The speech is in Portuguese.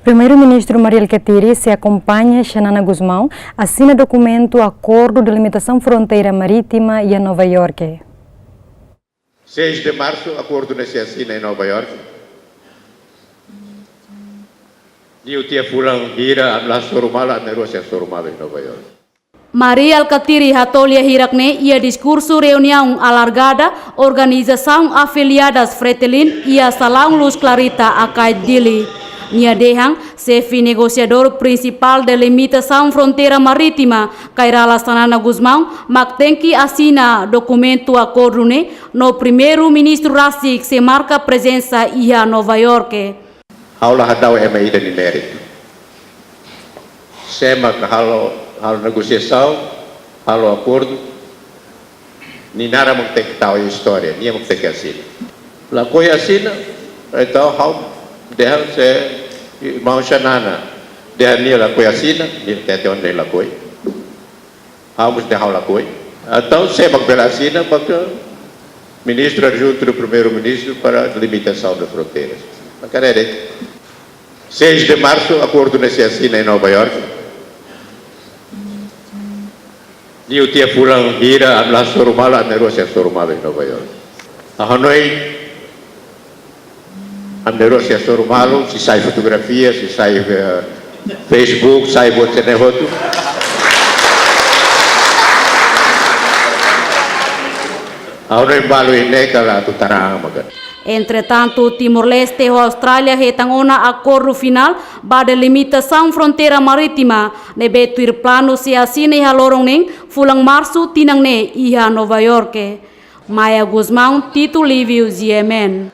Primeiro-Ministro Mariel Katiri se acompanha Xanana Guzmão, assina documento Acordo de Limitação Fronteira Marítima e a Nova Iorque. 6 de março, acordo se assina em Nova York. Dia tia pulang hira amlah sorumala negosia sorumala em Nova York. Mariel Katiri Hatolia Hirakne ia discurso reunião alargada Organização Afiliadas Fretilin ia Salão Luz Clarita Acai Dili. Nia Dehang, chefe negociador principal de limitação fronteira marítima, Kairala Xanana Guzmão, Mactenki assina documento acordo no primeiro-ministro Rasik se marca presença ia Nova York. Haula hadau emaida ni mérito. Sema que halo negociação, halo acordo, ni nara tem que tal história, ni tem que assina. La coi assina, então hau dehang se mau Xanana, dehang ni la coi assina, ni tete onde la coi. Hau mus dehau la coi. Então sema que assina porque ministro adjunto do primeiro-ministro para a limitação das fronteiras. Macarere. 6 de março, acordo se assina em Nova York. Dia tia pulang hira amlah sorumala negosia sorumala em Nova York. A Hanoi negosia sorumalo, se sai fotografia, se sai Facebook, sai você negocio. A Hanoi balu ini kalau tu tarang makan. Entretanto, Timor-Leste e Austrália retangona acordo final ba de limitação fronteira marítima nebetuir plano se assina e halorong neng fulang março tinang ne iha Nova York. Maya Guzmão, Tito Livio, GMN.